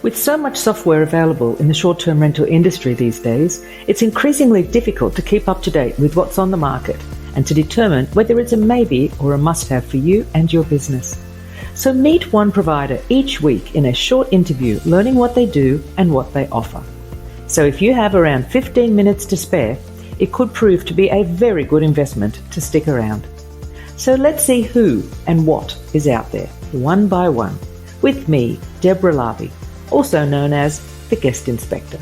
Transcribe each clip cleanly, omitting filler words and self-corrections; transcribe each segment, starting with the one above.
With so much software available in the short-term rental industry these days, it's increasingly difficult to keep up to date with what's on the market and to determine whether it's a maybe or a must-have for you and your business. So meet one provider each week in a short interview, learning what they do and what they offer. So if you have around 15 minutes to spare, it could prove to be a very good investment to stick around. So let's see who and what is out there, one by one, with me, Deborah Larby, also known as the Guest Inspector.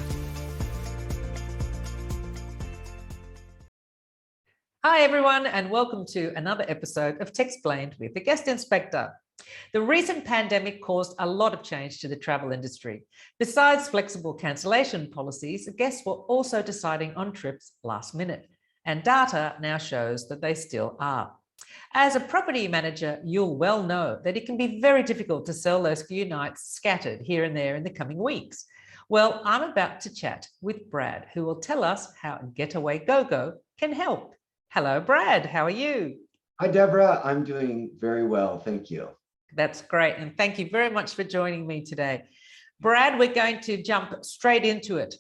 Hi everyone, and welcome to another episode of Techsplained with the Guest Inspector. The recent pandemic caused a lot of change to the travel industry. Besides flexible cancellation policies, guests were also deciding on trips last minute, and data now shows that they still are. As a property manager, you'll well know that it can be very difficult to sell those few nights scattered here and there in the coming weeks. Well, I'm about to chat with Brad, who will tell us how GetawayGoGo can help. Hello, Brad. How are you? Hi, Deborah. I'm doing very well. Thank you. That's great. And thank you very much for joining me today. Brad, we're going to jump straight into it.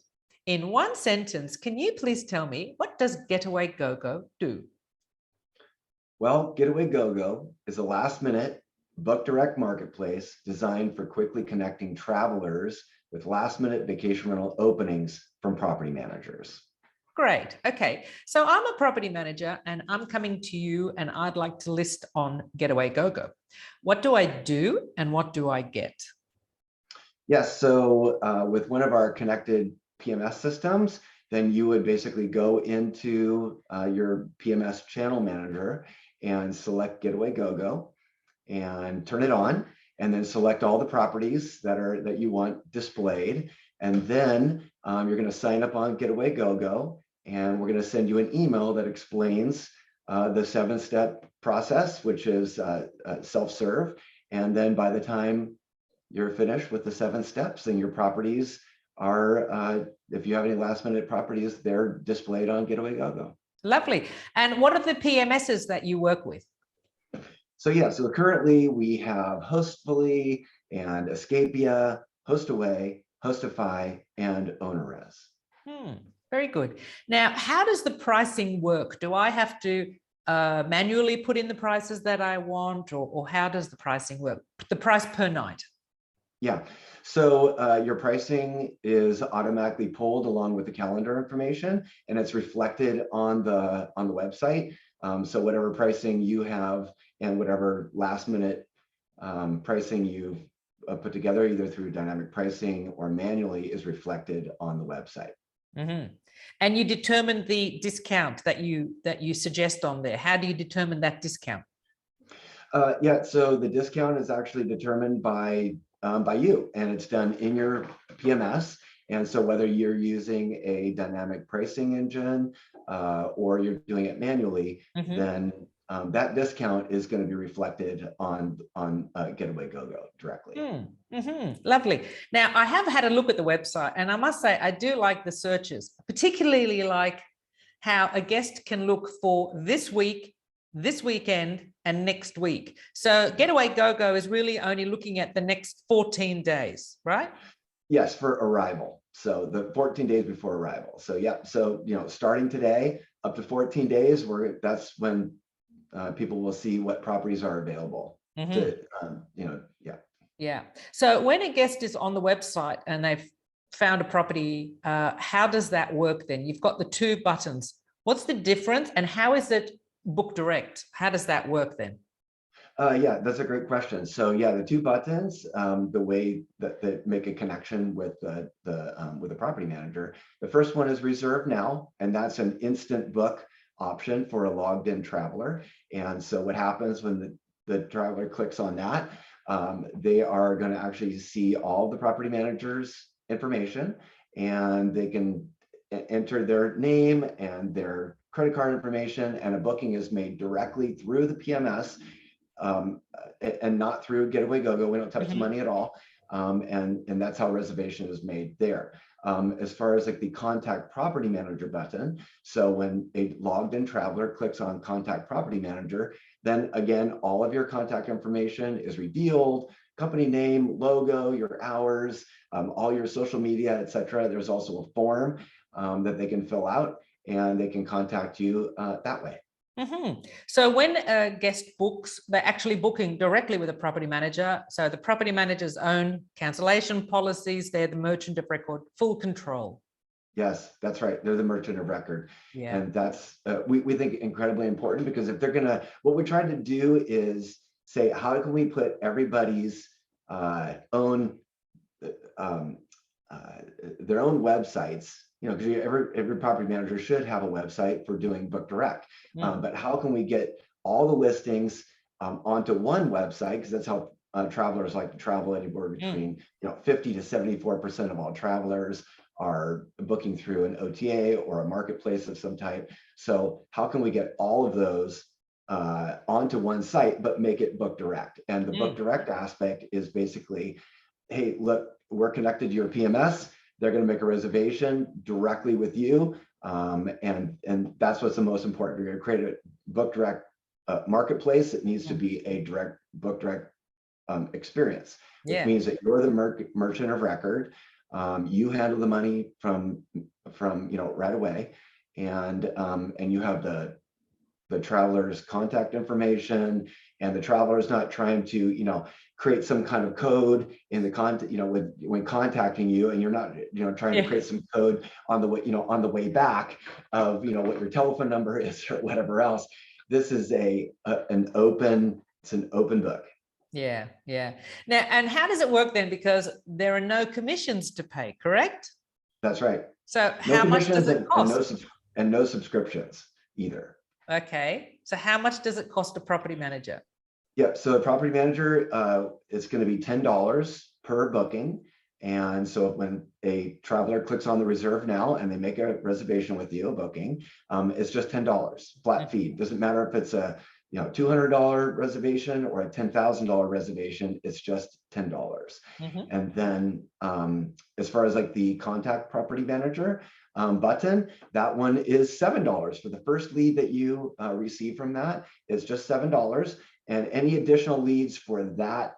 In one sentence, can you please tell me, what does GetawayGoGo do? Well, GetawayGoGo is a last-minute book direct marketplace designed for quickly connecting travelers with last-minute vacation rental openings from property managers. Great. Okay. So I'm a property manager and I'm coming to you and I'd like to list on GetawayGoGo. What do I do and what do I get? Yes. So with one of our connected PMS systems, then you would basically go into your PMS channel manager and select GetawayGoGo and turn it on, and then select all the properties that you want displayed. And then you're going to sign up on GetawayGoGo, and we're going to send you an email that explains the 7-step process, which is self-serve. And then by the time you're finished with the 7 steps, then your properties are, if you have any last-minute properties, they're displayed on GetawayGoGo. Lovely. And what are the PMSs that you work with? So currently we have Hostfully and Escapia, Hostaway, Hostify, and OwnerRez. Very good. Now, how does the pricing work? Do I have to manually put in the prices that I want, or how does the pricing work? The price per night? Yeah, so your pricing is automatically pulled along with the calendar information, and it's reflected on the website. So whatever pricing you have and whatever last minute pricing you've put together, either through dynamic pricing or manually, is reflected on the website. Mm-hmm. And you determine the discount that you suggest on there. How do you determine that discount? Yeah, so the discount is actually determined by you, and it's done in your PMS. And so whether you're using a dynamic pricing engine or you're doing it manually, then that discount is going to be reflected on GetawayGoGo directly. Lovely. Now, I have had a look at the website, and I must say I do like the searches, particularly like how a guest can look for this week, this weekend, and next week. So GetawayGoGo is really only looking at the next 14 days, right? Yes, for arrival. So the 14 days before arrival. So yeah, so starting today up to 14 days, that's when people will see what properties are available. Yeah. So when a guest is on the website and they've found a property, how does that work then? You've got the 2 buttons. What's the difference, and how is it book direct? How does that work then? Yeah, that's a great question. So yeah, the 2 buttons, the way that make a connection with the property manager. The first one is reserve now, and that's an instant book option for a logged in traveler. And so what happens when the traveler clicks on that, they are going to actually see all the property manager's information, and they can enter their name and their credit card information, and a booking is made directly through the PMS and not through GetawayGoGo. We don't touch the money at all. And that's how reservation is made there. As far as like the contact property manager button, so when a logged in traveler clicks on contact property manager, then again, all of your contact information is revealed. company name, logo, your hours, all your social media, etc. There's also a form that they can fill out, and they can contact you that way. So when a guest books, they're actually booking directly with a property manager. So the property manager's own cancellation policies, they're the merchant of record, full control. Yes, that's right. They're the merchant of record. Yeah. And that's, we think, incredibly important, because if they're gonna, what we're trying to do is say, how can we put everybody's own, their own websites, because every property manager should have a website for doing book direct. But how can we get all the listings onto one website? Because that's how travelers like to travel. Anywhere between 50 to 74% of all travelers are booking through an OTA or a marketplace of some type. So how can we get all of those onto one site, but make it book direct? And the book direct aspect is basically, hey, look, we're connected to your PMS. They're going to make a reservation directly with you. And that's what's the most important. You're going to create a book direct marketplace. It needs to be a direct book direct experience, which means that you're the merchant of record. You handle the money from right away, and you have the traveler's contact information, and the traveler is not trying to create some kind of code in the content when contacting you, and you're not trying to create some code on the way on the way back of what your telephone number is or whatever else. This is an open book. Yeah. Now, and how does it work then? Because there are no commissions to pay, correct? That's right. So how much does it cost? And no subscriptions either. Okay. So how much does it cost a property manager? Yeah. So the property manager, it's going to be $10 per booking. And so when a traveler clicks on the reserve now and they make a reservation with you, a booking, it's just $10 flat fee. Doesn't matter if it's a $200 reservation or a $10,000 reservation, it's just $10. And then as far as like the contact property manager button, that one is $7 for the first lead that you receive from that. It's just $7, and any additional leads for that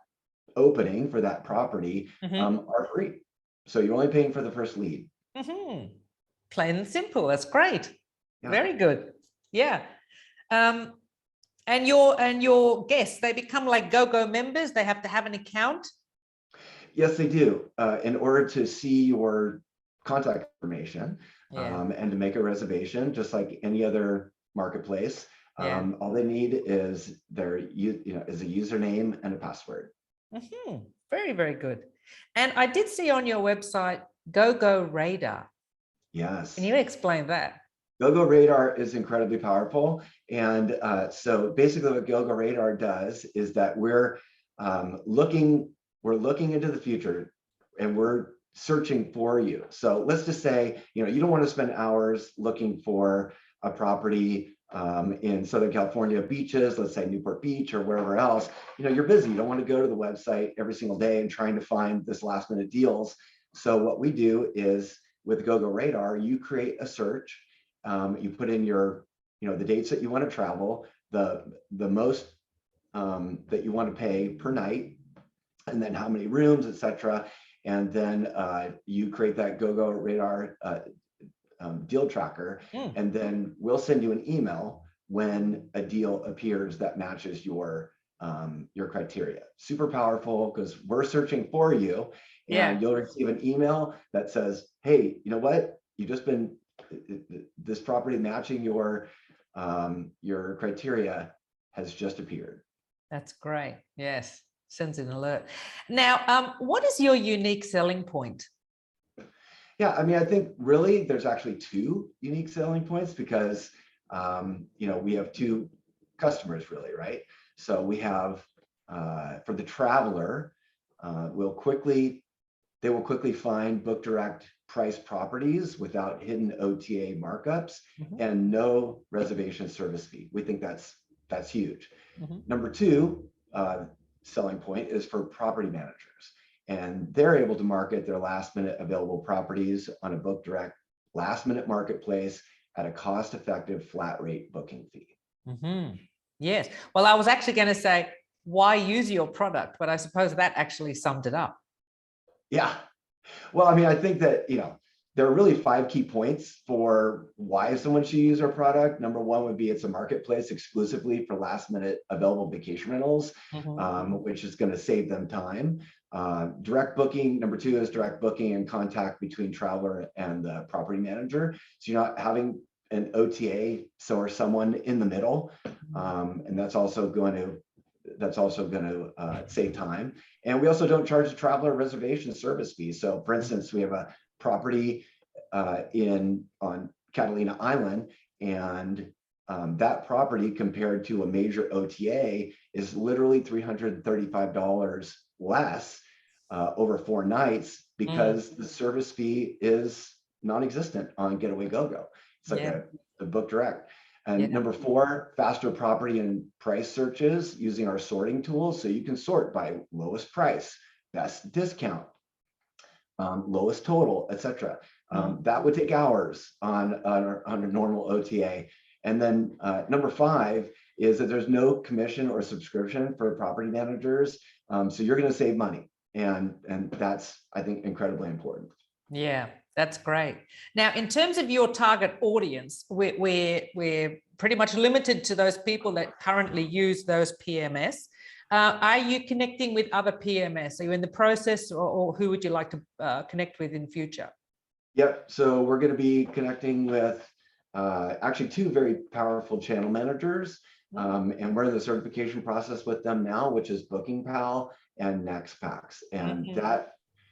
opening for that property are free. So you're only paying for the first lead. Plain and simple. That's great. Very good. Yeah. And your guests, they become like GoGo members. They have to have an account. Yes, they do. In order to see your contact information and to make a reservation, just like any other marketplace, all they need is is a username and a password. Very, very good. And I did see on your website GoGo Radar. Yes. Can you explain that? GoGo Radar is incredibly powerful. And so basically what GoGo Radar does is that we're looking into the future, and we're searching for you. So let's just say, you don't want to spend hours looking for a property in Southern California beaches, let's say Newport Beach or wherever else. You're busy. You don't want to go to the website every single day and trying to find this last minute deals. So what we do is with GoGo Radar, you create a search. You put in your, the dates that you want to travel, the most that you want to pay per night, and then how many rooms, etc. And then you create that GoGo Radar deal tracker, and then we'll send you an email when a deal appears that matches your criteria. Super powerful, because we're searching for you, and you'll receive an email that says, hey, you know what? You just been this property matching your criteria has just appeared. That's great. Yes, sends an alert. Now, what is your unique selling point? Yeah, I mean, I think really there's actually two unique selling points, because we have two customers really, right? So we have for the traveler, they will quickly find book direct price properties without hidden OTA markups and no reservation service fee. We think that's huge. Number two selling point is for property managers, and they're able to market their last minute available properties on a book direct last minute marketplace at a cost effective flat rate booking fee. Yes. Well, I was actually going to say, why use your product, but I suppose that actually summed it up. Yeah. Well, I mean, I think that, there are really 5 key points for why someone should use our product. Number 1 would be it's a marketplace exclusively for last minute available vacation rentals, which is going to save them time. Direct booking. Number 2 is direct booking and contact between traveler and the property manager. So you're not having an OTA, or someone in the middle, and that's also going to save time. And we also don't charge a traveler reservation service fee. So, for instance, we have a property on Catalina Island, and that property compared to a major OTA is literally $335 less over 4 nights because the service fee is non-existent on GetawayGoGo. It's like a book direct. And number 4, faster property and price searches using our sorting tools. So you can sort by lowest price, best discount, lowest total, etc. That would take hours on a normal OTA. And then number 5 is that there's no commission or subscription for property managers. So you're going to save money. And that's, I think, incredibly important. Yeah, that's great. Now, in terms of your target audience, we're pretty much limited to those people that currently use those PMS. Are you connecting with other PMS? Are you in the process, or who would you like to connect with in future? Yep. So we're going to be connecting with actually 2 very powerful channel managers. And we're in the certification process with them now, which is BookingPal and NextPax. And that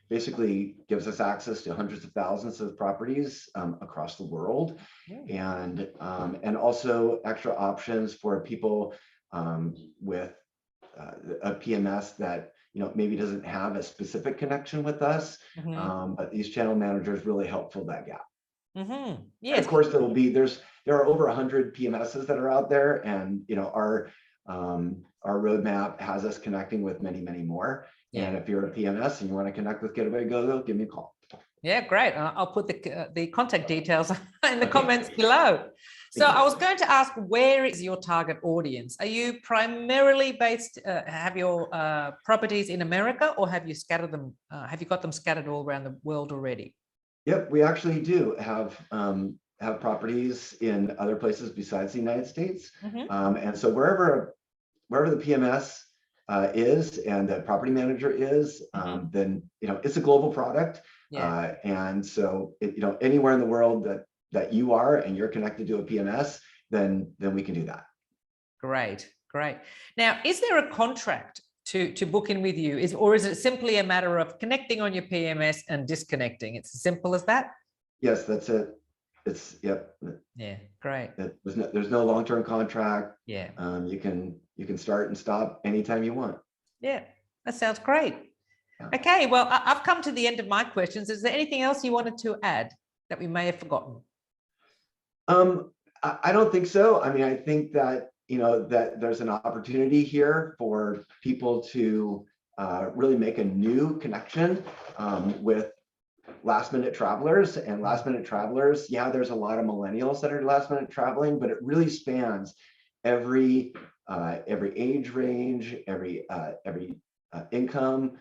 basically gives us access to hundreds of thousands of properties across the world, and also extra options for people with a PMS that maybe doesn't have a specific connection with us, but these channel managers really help fill that gap. Yes. And of course, there are over 100 PMSs that are out there, and our roadmap has us connecting with many, many more. And if you're a PMS and you want to connect with GetawayGoGo, give me a call. Yeah, great. I'll put the contact details in the comments below. So I was going to ask, where is your target audience? Are you primarily based, have your properties in America, or have you scattered them? Have you got them scattered all around the world already? Yep, we actually do have properties in other places besides the United States. And so wherever the PMS is and the property manager is, then it's a global product. And so anywhere in the world that you are and you're connected to a PMS, then we can do that. Great. Now, is there a contract to book in with you, or is it simply a matter of connecting on your PMS and disconnecting? It's as simple as that? Yes, that's it. Yeah, great. There's no long-term contract. Yeah. You can start and stop anytime you want. Yeah, that sounds great. Okay, well, I've come to the end of my questions. Is there anything else you wanted to add that we may have forgotten? I don't think so. I mean, I think that that there's an opportunity here for people to really make a new connection with last minute travelers. And last minute travelers, there's a lot of millennials that are last minute traveling, but it really spans every age range, every income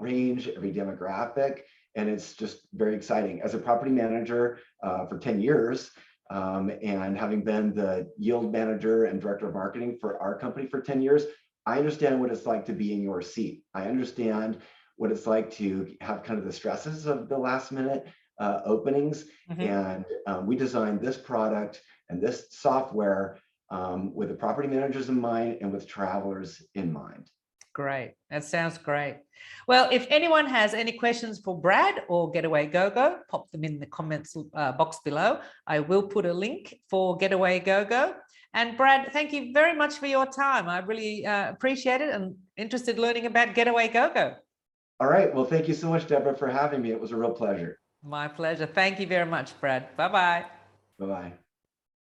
range, every demographic. And it's just very exciting. As a property manager for 10 years, and having been the yield manager and director of marketing for our company for 10 years, I understand what it's like to be in your seat. I understand what it's like to have kind of the stresses of the last minute openings. And we designed this product and this software with the property managers in mind and with travelers in mind. Great. That sounds great. Well, if anyone has any questions for Brad or GetawayGoGo, pop them in the comments box below. I will put a link for GetawayGoGo. And Brad, thank you very much for your time. I really appreciate it and interested in learning about GetawayGoGo. All right. Well, thank you so much, Deborah, for having me. It was a real pleasure. My pleasure. Thank you very much, Brad. Bye-bye. Bye-bye.